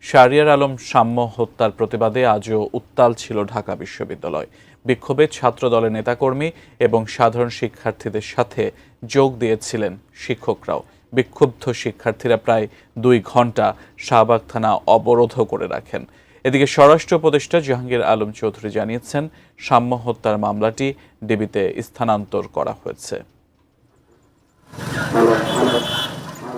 শাহরিয়ার আলম সাম্য হত্যার প্রতিবাদে আজও উত্তাল ছিল ঢাকা বিশ্ববিদ্যালয়। বিক্ষোভে ছাত্রদলের নেতাকর্মী এবং সাধারণ শিক্ষার্থীদের সাথে যোগ দিয়েছিলেন শিক্ষকরাও। বিক্ষুব্ধ শিক্ষার্থীরা প্রায় 2 ঘণ্টা শাহবাগ থানা অবরোধ করে রাখেন। এদিকে স্বরাষ্ট্র উপদেষ্টা জাহাঙ্গীর আলম চৌধুরী জানিয়েছেন, সাম্য হত্যার মামলাটি ডিবিতে স্থানান্তর করা হয়েছে।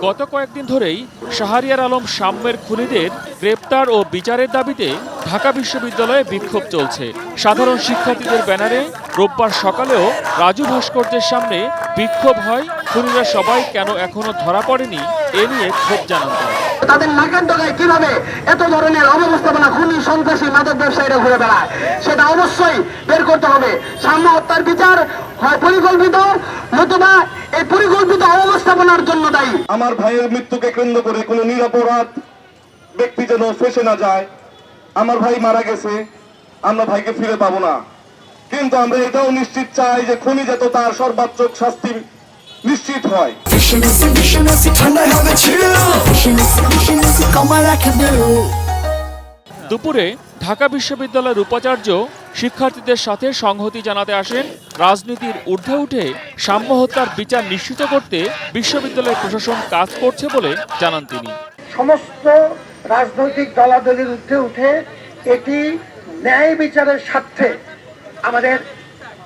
গত কয়েকদিন ধরেই শাহরিয়ার আলম সাম্যের খুনিদের গ্রেপ্তার ও বিচারের দাবিতে ঢাকা বিশ্ববিদ্যালয়ে বিক্ষোভ চলছে। সাধারণ শিক্ষার্থীদের ব্যানারে রোববার সকালেও রাজু ভাস্কর্যের সামনে বিক্ষোভ হয়। খুনিরা সবাই কেন এখনো ধরা পড়েনি এ নিয়ে ক্ষোভ জানান তারা। তাদের নাকের ডগায় কিভাবে এত ধরনের অব্যবস্থাপনা, খুনি, সন্ত্রাসী, মাদক ব্যবসায়ীরা ঘুরে বেড়ায় সেটা অবশ্যই বের করতে হবে। সাম্য হত্যার বিচার হয় পরিকল্পিত, নতুবা এই পরিকল্পিত অব্যবস্থাপনার জন্য দায়ী। আমার ভাইয়ের মৃত্যুকে কেন্দ্র করে কোনো নিরপরাধ ব্যক্তি যেন ফেসে না যায়। আমার ভাই মারা গেছে, আমরা ভাইকে ফিরে পাবো না, কিন্তু আমরা এটাও নিশ্চিত চাই যে খুনি যাতে তার সর্বোচ্চ শাস্তি নিশ্চিত হয়। দুপুরে ঢাকা বিশ্ববিদ্যালয়ের উপাচার্য শিক্ষার্থীদের সাথে সংহতি জানাতে আসেন। রাজনীতির ঊর্ধ্বে উঠে সাম্য হত্যার বিচার নিশ্চিত করতে বিশ্ববিদ্যালয় প্রশাসন কাজ করছে বলে জানান তিনি। সমস্ত রাজনৈতিক দলাদলির ঊর্ধ্বে উঠে এটি ন্যায় বিচারের স্বার্থে আমাদের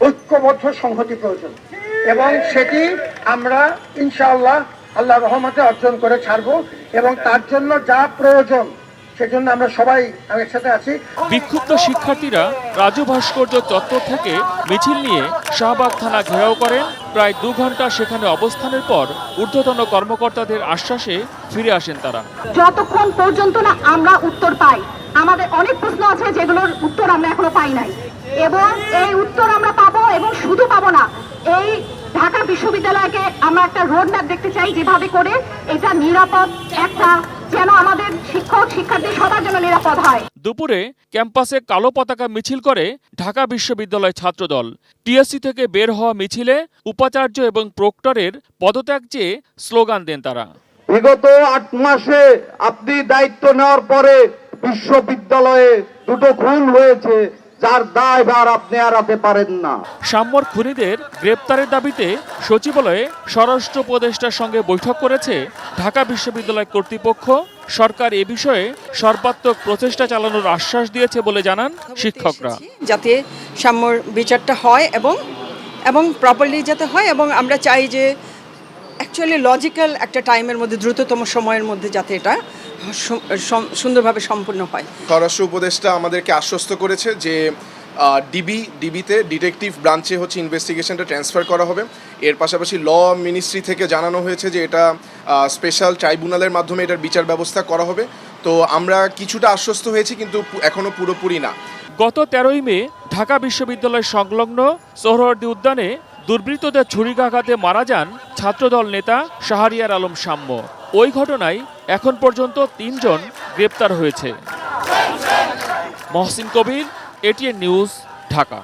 ঐক্যবদ্ধ সংহতি প্রয়োজন এবং সেটি আমরা ইনশাআল্লাহ আল্লাহর রহমতে অর্জন করে ছাড়বো এবং তার জন্য যা প্রয়োজন সেজন্য আমরা সবাই একসাথে আছি। বিক্ষুব্ধ শিক্ষার্থীরা রাজু ভাস্কর্য চত্বর থেকে মিছিল নিয়ে শাহবাগ থানা ঘেরাও করেন। প্রায় 2 ঘণ্টা সেখানে অবস্থানের পর ঊর্ধ্বতন কর্মকর্তাদের আশ্বাসে ফিরে আসেন তারা। যতক্ষণ পর্যন্ত না আমরা উত্তর পাই, আমাদের অনেক প্রশ্ন আছে যেগুলোর উত্তর আমরা এখনো পাই নাই, এবং এই উত্তর আমরা পাবো, এবং শুধু পাবো না, এই ঢাকা বিশ্ববিদ্যালয়কে আমরা একটা রোড ম্যাপ দেখতে চাই, যেভাবে করে এটা নিরাপদ একটা, যেন আমাদের শিক্ষক শিক্ষার্থী সবার জন্য নিরাপদ হয়। দুপুরে ক্যাম্পাসে কালো পতাকা মিছিল করে ঢাকা বিশ্ববিদ্যালয় ছাত্রদল। টিএসসি থেকে বের হওয়া মিছিলে উপাচার্য এবং প্রক্টরের পদত্যাগ চেয়ে স্লোগান দেন তারা। বিগত 8 মাসে আপনি দায়িত্ব নেওয়ার পরে বিশ্ববিদ্যালয়ে 2টো খুন হয়েছে, যার দায়ভার আপনি এড়াতে পারেন না। সাম্যর খুনিদের গ্রেপ্তারের দাবিতে সচিবালয়ে স্বরাষ্ট্র উপদেষ্টার সঙ্গে বৈঠক করেছে ঢাকা বিশ্ববিদ্যালয় কর্তৃপক্ষ। সরকার এ বিষয়ে সর্বাত্মক প্রচেষ্টা চালানোর আশ্বাস দিয়েছে বলে জানান শিক্ষকরা। যাতে সাম্যর বিচারটা হয় এবং প্রপারলি যাতে হয়, এবং আমরা চাই যে অ্যাকচুয়ালি লজিক্যাল একটা টাইমের মধ্যে, দ্রুততম সময়ের মধ্যে যাতে এটা সুন্দরভাবে সম্পূর্ণ হয়। স্বরাষ্ট্র উপদেষ্টা আমাদেরকে আশ্বস্ত করেছে যে ডিবিতে ডিটেকটিভ ব্রাঞ্চে ইনভেস্টিগেশনটা ট্রান্সফার করা হবে। এর পাশাপাশি ল মিনিস্ট্রি থেকে জানানো হয়েছে যে এটা স্পেশাল ট্রাইব্যুনালের মাধ্যমে এটার বিচার ব্যবস্থা করা হবে। তো আমরা কিছুটা আশ্বস্ত হয়েছি, কিন্তু এখনো পুরোপুরি না। গত 13ই মে ঢাকা বিশ্ববিদ্যালয় সংলগ্ন সোহরাওয়ার্দী উদ্যানে দুর্বৃত্তদের ছুরিকাঘাতে মারা যান ছাত্রদল নেতা শাহরিয়ার আলম সাম্য। ওই ঘটনায় এখন পর্যন্ত 3 জন গ্রেপ্তার হয়েছে। মহসিন কবির, এটিএন নিউজ, ঢাকা।